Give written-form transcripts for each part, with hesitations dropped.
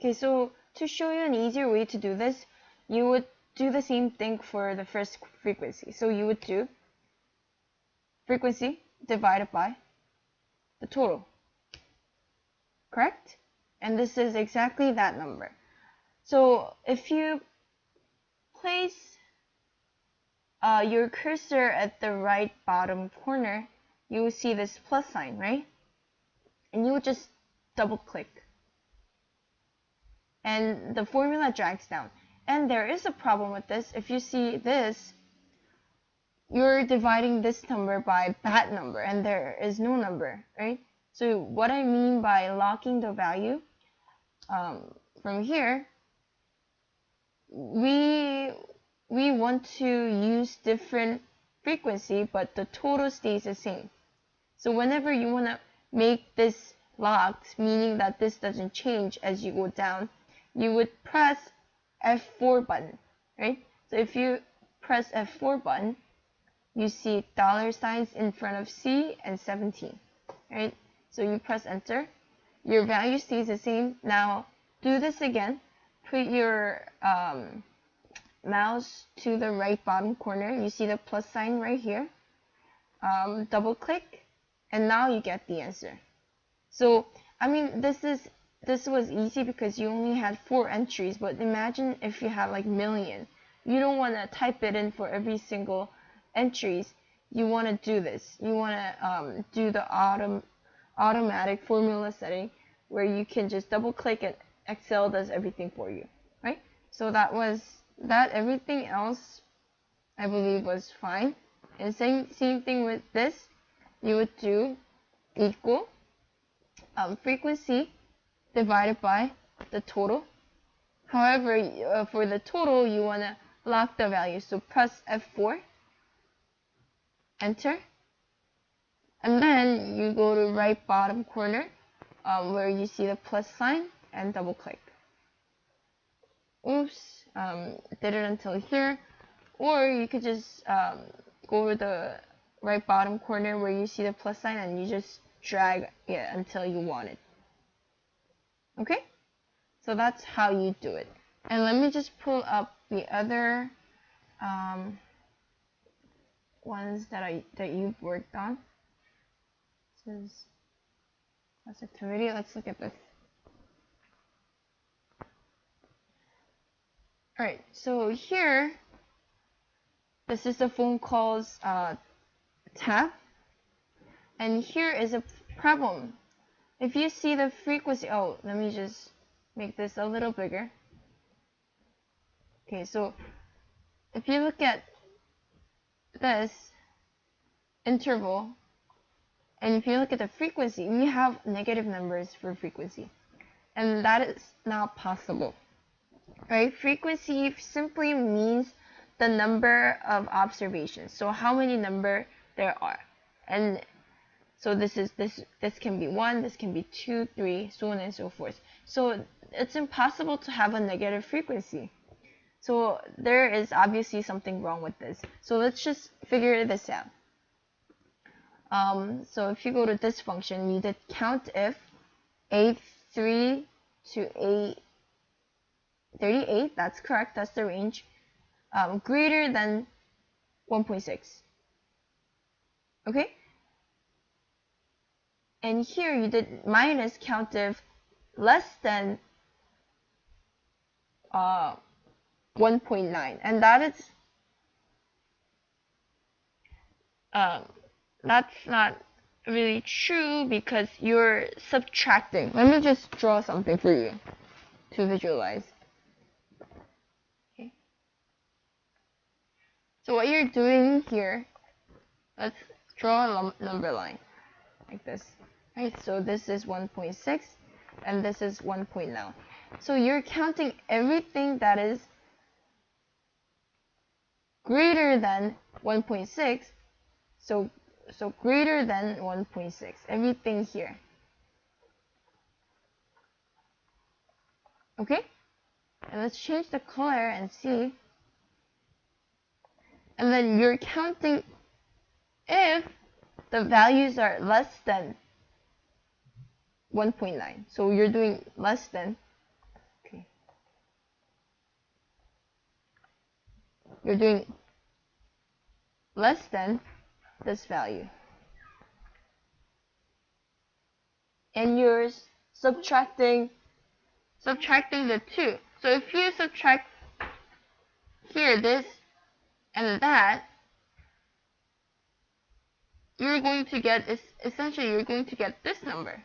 Okay, so to show you an easier way to do this, you would do the same thing for the first frequency. So you would do frequency divided by the total, correct? And this is exactly that number. So if you place your cursor at the right bottom corner, you will see this plus sign, right? And you would just double click. And the formula drags down. And there is a problem with this. If you see this, you're dividing this number by that number, and there is no number, right? So what I mean by locking the value, from here, we want to use different frequency, but the total stays the same. So whenever you want to make this locked, meaning that this doesn't change as you go down, you would press F4 button, right? So if you press F4 button, you see dollar signs in front of C and 17, right? So you press enter, your value stays the same. Now do this again. Put your mouse to the right bottom corner. You see the plus sign right here. Double click, and now you get the answer. So I mean, this was easy because you only had 4 entries, but imagine if you had like million. You don't want to type it in for every single entries. You want to do this. You want to do the automatic formula setting where you can just double click and Excel does everything for you, right? So that was that. Everything else I believe was fine. And same thing with this. You would do equal frequency divided by the total. However, for the total, you want to lock the value. So press F4, enter, and then you go to right bottom corner where you see the plus sign and double click. Oops, did it until here. Or you could just go to the right bottom corner where you see the plus sign and you just drag it until you want it. Okay? So that's how you do it. And let me just pull up the other ones that you've worked on. This is class activity. Let's look at this. Alright, so here, this is the phone calls tab. And here is a problem. If you see the frequency, oh, let me just make this a little bigger. Okay, so if you look at this interval, and if you look at the frequency, we have negative numbers for frequency. And that is not possible, right? Frequency simply means the number of observations. So how many number there are. And so this can be 1, this can be 2, 3, so on and so forth. So it's impossible to have a negative frequency. So there is obviously something wrong with this. So let's just figure this out. So if you go to this function, you did count if A3 to A38, that's correct, that's the range, greater than 1.6. Okay? And here you did minus count if less than 1.9, and that's not really true because you're subtracting. Let me just draw something for you to visualize. Okay. So what you're doing here, let's draw a number line like this. Right, so this is 1.6 and this is 1.9. So you're counting everything that is greater than 1.6. So greater than 1.6. Everything here. Okay? And let's change the color and see. And then you're counting if the values are less than 1.9. So you're doing less than. you're doing less than this value. And you're subtracting the two. So if you subtract here this and that, you're going to get, essentially you're going to get this number.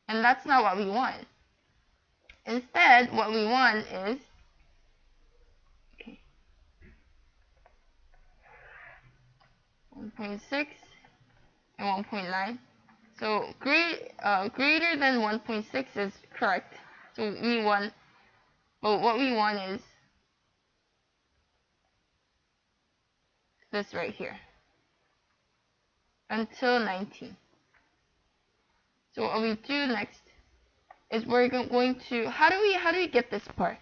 And that's not what we want. Instead, what we want is, okay, 1.6 and 1.9. So greater than 1.6 is correct. So we want, but what we want is this right here, until 19. So what we do next is we're going to, how do we get this part?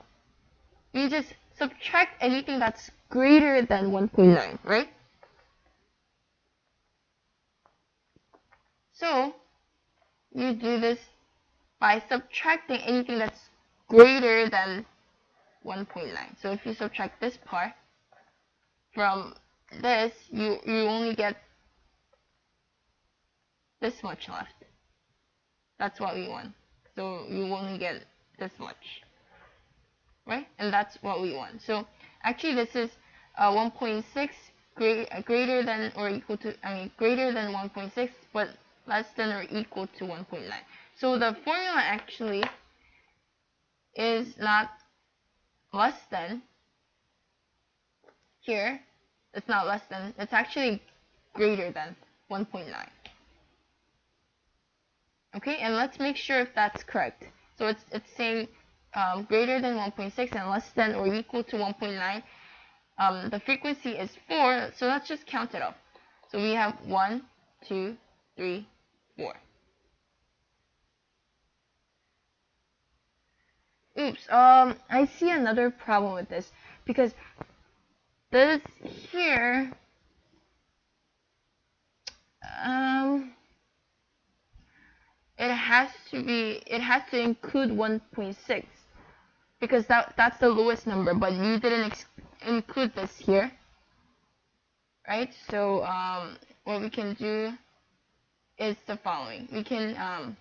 We just subtract anything that's greater than 1.9, right? So you do this by subtracting anything that's greater than 1.9. So if you subtract this part from this, you only get this much left. That's what we want. So you only get this much, right? And that's what we want. So actually this is 1.6 greater than or equal to, greater than 1.6, but less than or equal to 1.9. So the formula actually is not less than here. It's not less than, it's actually greater than 1.9. Okay, and let's make sure if that's correct. So it's saying greater than 1.6 and less than or equal to 1.9. The frequency is 4, so let's just count it up. So we have 1, 2, 3, 4. Oops, I see another problem with this, because this here, it has to include 1.6, because that's the lowest number, but you didn't include this here, right? So what we can do is the following. We can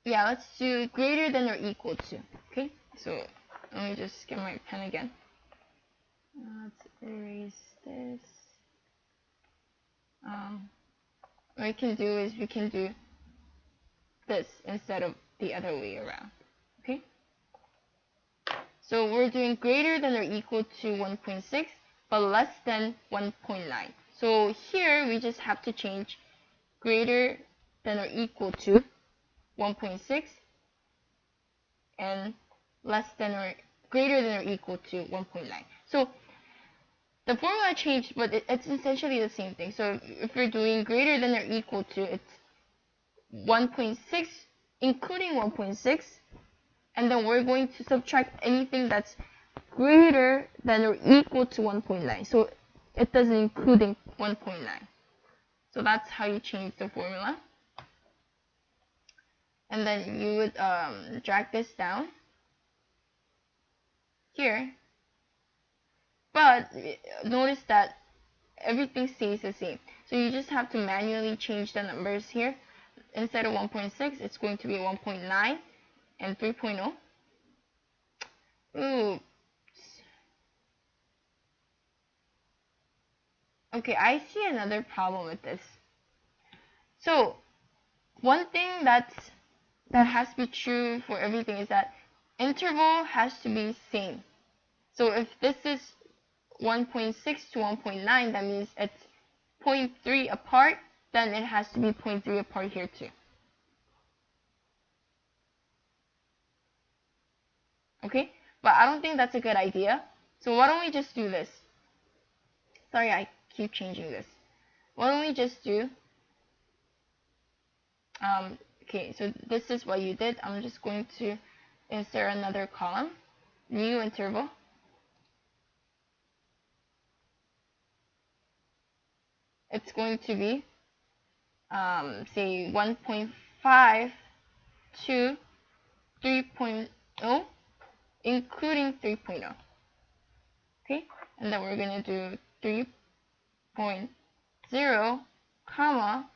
yeah, let's do greater than or equal to. Okay, so let me just get my pen again. Let's erase this. What we can do is we can do this instead of the other way around. Okay, so we're doing greater than or equal to 1.6 but less than 1.9. So here we just have to change greater than or equal to 1.6 and less than or greater than or equal to 1.9. So the formula changed, but it's essentially the same thing. So if you're doing greater than or equal to, it's 1.6 including 1.6, and then we're going to subtract anything that's greater than or equal to 1.9. So it doesn't include 1.9. So that's how you change the formula. And then you would drag this down here. But notice that everything stays the same. So you just have to manually change the numbers here. Instead of 1.6, it's going to be 1.9 and 3.0. Oops. Okay, I see another problem with this. So one thing that has to be true for everything is that interval has to be same. So if this is 1.6 to 1.9, that means it's 0.3 apart, then it has to be 0.3 apart here too. Okay, but I don't think that's a good idea. So why don't we just do this? Sorry, I keep changing this. Why don't we just do, okay, so this is what you did. I'm just going to insert another column, new interval. It's going to be, say 1.5 to 3.0 including 3.0. Okay, and then we're going to do 3.0 comma,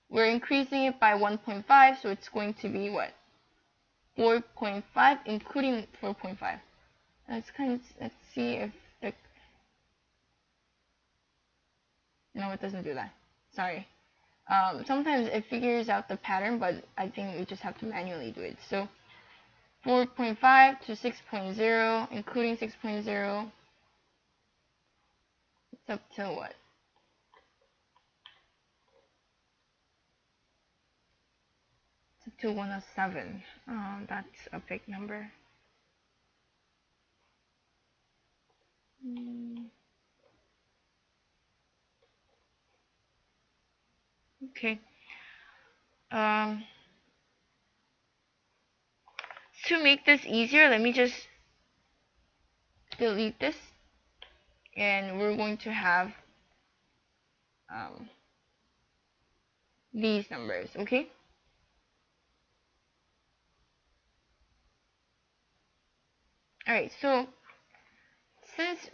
we're increasing it by 1.5, so it's going to be what? 4.5 including 4.5. Let's see if the, no, it doesn't do that. Sorry. Sometimes it figures out the pattern, but I think we just have to manually do it. So 4.5 to 6.0, including 6.0, it's up to what? It's up to 107. Oh, that's a big number. Okay. To make this easier, let me just delete this, and we're going to have these numbers, okay? Alright, so since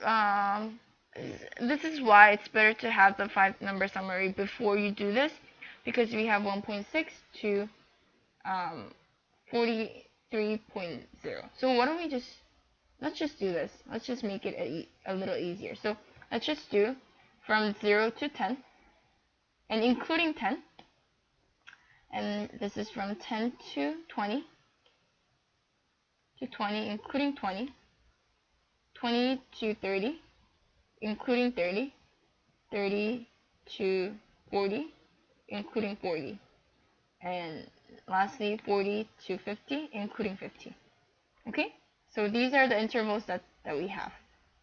this is why it's better to have the 5-number summary before you do this, because we have 1.6 to 43.0. So why don't we let's just do this. Let's just make it a little easier. So let's just do from 0 to 10, and including 10, and this is from 10 to 20, including 20, 20 to 30, including 30, 30 to 40, including 40, and lastly 40 to 50, including 50. Okay, so these are the intervals that we have,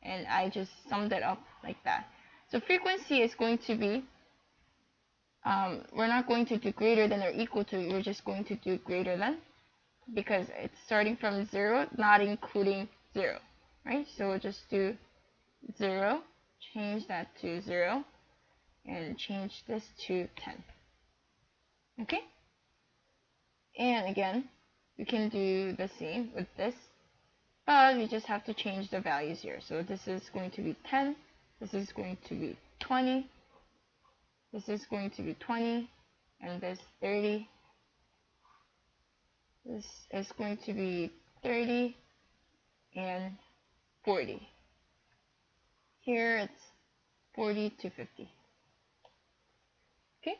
and I just summed it up like that. So frequency is going to be, we're not going to do greater than or equal to, we're just going to do greater than, because it's starting from 0, not including 0, right? So we'll just do 0, change that to 0, and change this to 10. Okay? And again, we can do the same with this, but we just have to change the values here. So this is going to be 10, this is going to be 20, this is going to be 20, and this 30, this is going to be 30, and 40. Here it's 40 to 50. Okay?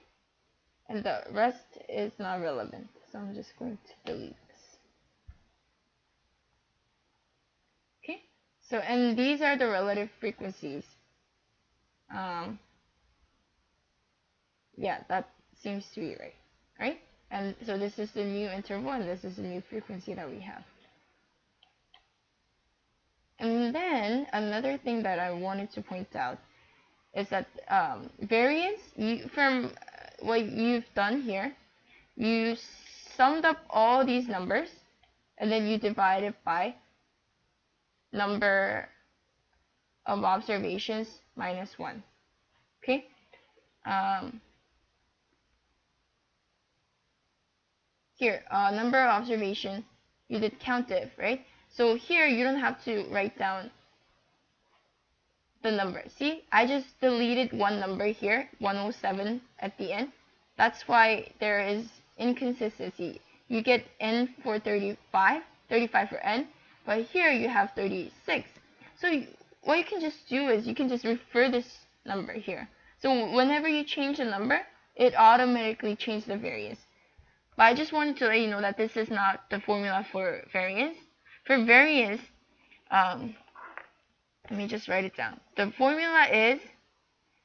And the rest is not relevant, so I'm just going to delete this. Okay? So, and these are the relative frequencies. Yeah, that seems to be right. Right? And so this is the new interval, and this is the new frequency that we have. And then another thing that I wanted to point out is that variance, from what you've done here, you summed up all these numbers, and then you divide it by number of observations minus 1. Okay? Here, number of observations, you did countif, right? So here you don't have to write down the number. See, I just deleted one number here, 107 at the end. That's why there is inconsistency. You get n for 35 for n, but here you have 36. So what you can just do is you can just refer this number here. So whenever you change a number, it automatically changes the variance. But I just wanted to let you know that this is not the formula for variance. For variance, let me just write it down. The formula is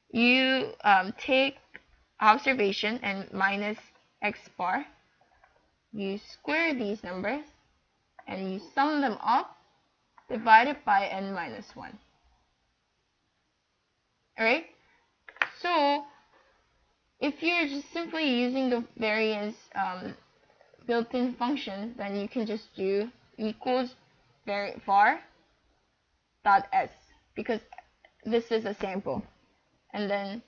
you take observation and minus x bar, you square these numbers, and you sum them up, divided by n minus 1. Alright? So, if you're just simply using the variance built-in function, then you can just do equals var dot s, because this is a sample, and then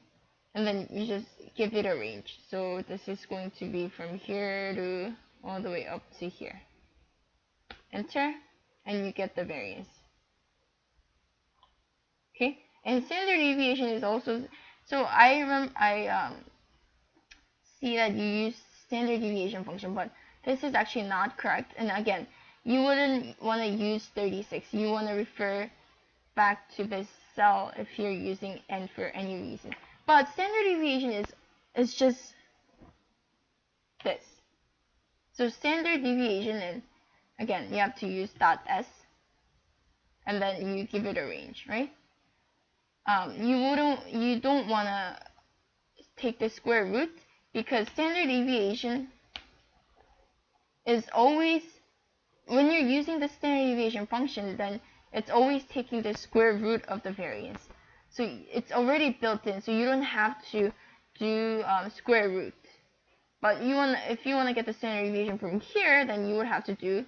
you just give it a range. So this is going to be from here to all the way up to here. enter, and you get the variance. Okay, and standard deviation is also, so I see that you use standard deviation function, but this is actually not correct. And again, you wouldn't want to use 36. You want to refer back to this cell if you're using n for any reason. But standard deviation is just this. So standard deviation, and again, you have to use .s, and then you give it a range, right? You don't want to take the square root, because standard deviation is always, when you're using the standard deviation function, then it's always taking the square root of the variance. So it's already built in, so you don't have to do square root. But if you want to get the standard deviation from here, then you would have to do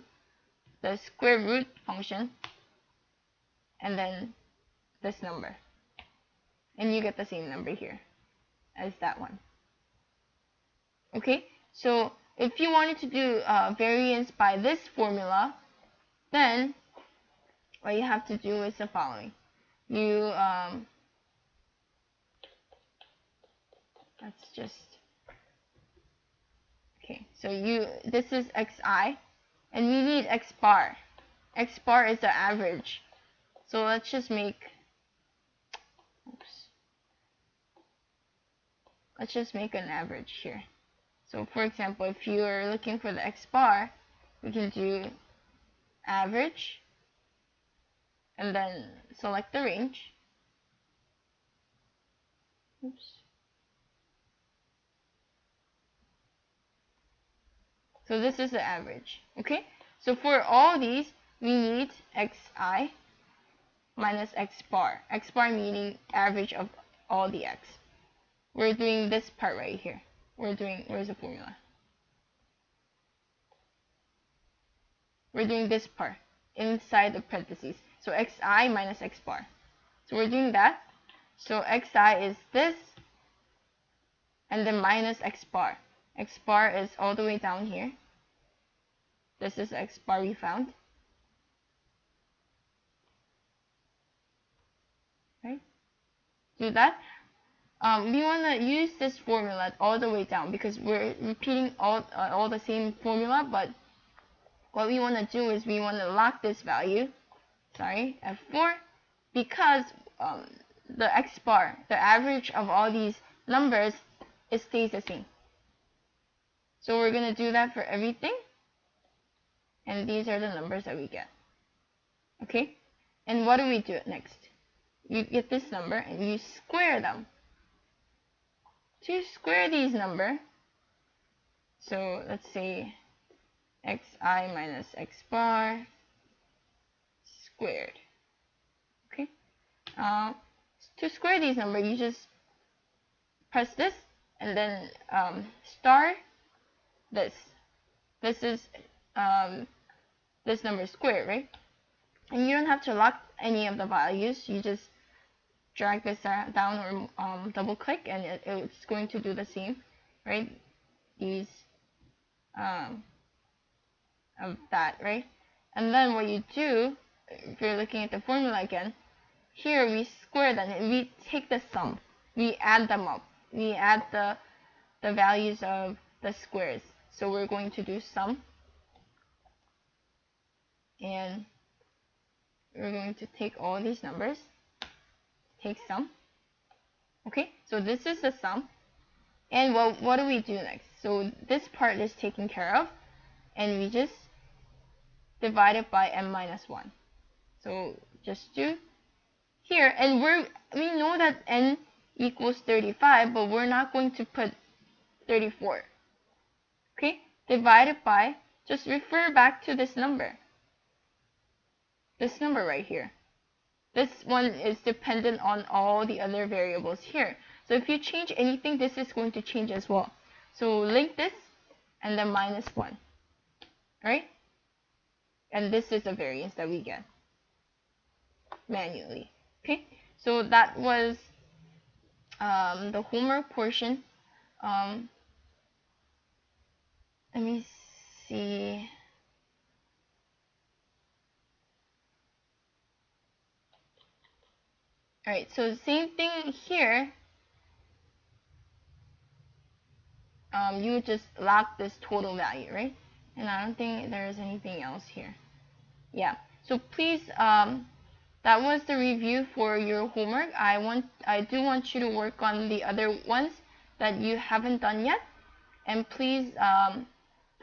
the square root function and then this number. And you get the same number here as that one. Okay, so if you wanted to do variance by this formula, then what you have to do is the following. You let's just, okay, so this is xi, and we need x bar. X bar is the average. So let's just make, let's just make an average here. So for example, if you are looking for the x bar, we can do average and then select the range. Oops. So this is the average. Okay, so for all these, we need xi minus x bar. X bar meaning average of all the x. We're doing this part right here. Where's the formula? We're doing this part inside the parentheses. So xi minus x bar. So we're doing that. So xi is this, and then minus x bar. X bar is all the way down here. This is x bar we found. Right? Do that. We want to use this formula all the way down because we're repeating all the same formula, but what we want to do is we want to lock this value, sorry, f4, because the x bar, the average of all these numbers, it stays the same. So we're going to do that for everything, and these are the numbers that we get. Okay, and what do we do next? You get this number and you square them. To square these numbers, so let's say xi minus x bar squared. Okay, to square these numbers, you just press this and then star this. This is this number squared, right? And you don't have to lock any of the values. You just drag this down or double click, and it's going to do the same, right? These of that, right? And then what you do, if you're looking at the formula again, here we square them and we take the sum, we add them up, we add the values of the squares. So we're going to do sum, and we're going to take all these numbers, take sum. Okay, so this is the sum, and what do we do next? So this part is taken care of, and we just divide it by m minus 1. So just do here, and we know that n equals 35, but we're not going to put 34. Okay, divide it by, just refer back to this number right here. This one is dependent on all the other variables here. So if you change anything, this is going to change as well. So link this and then minus 1, right? And this is the variance that we get manually. Okay, so that was the homework portion. Let me see. Alright, so same thing here. You just lock this total value, right? And I don't think there's anything else here. Yeah, so please, that was the review for your homework. I do want you to work on the other ones that you haven't done yet, and please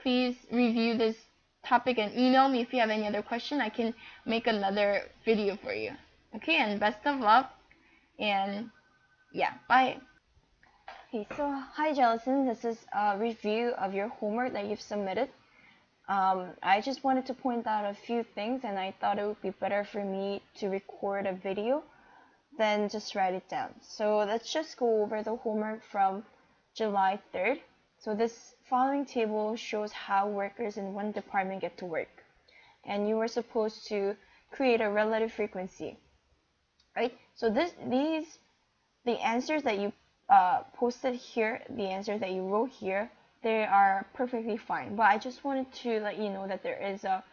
please review this topic and email me if you have any other question. I can make another video for you. Okay, and best of luck, and yeah, bye. Okay, so hi Jellyson, this is a review of your homework that you've submitted. I just wanted to point out a few things, and I thought it would be better for me to record a video than just write it down. So let's just go over the homework from July 3rd. So this following table shows how workers in one department get to work. And you were supposed to create a relative frequency, right? So the answers that you posted here, the answers that you wrote here, they are perfectly fine. But I just wanted to let you know that there is a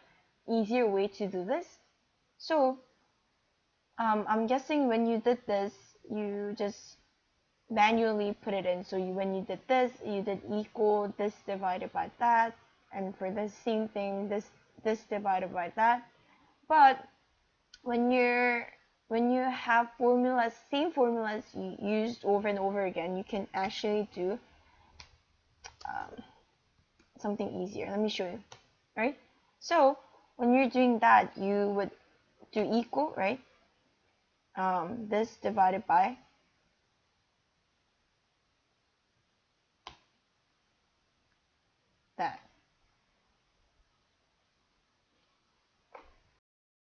easier way to do this. So I'm guessing when you did this, you just manually put it in. So when you did this, you did equal this divided by that, and for the same thing, this divided by that. But when you have formulas, same formulas you used over and over again, you can actually do something easier. Let me show you. Right? So when you're doing that, you would do equal, right? This divided by that.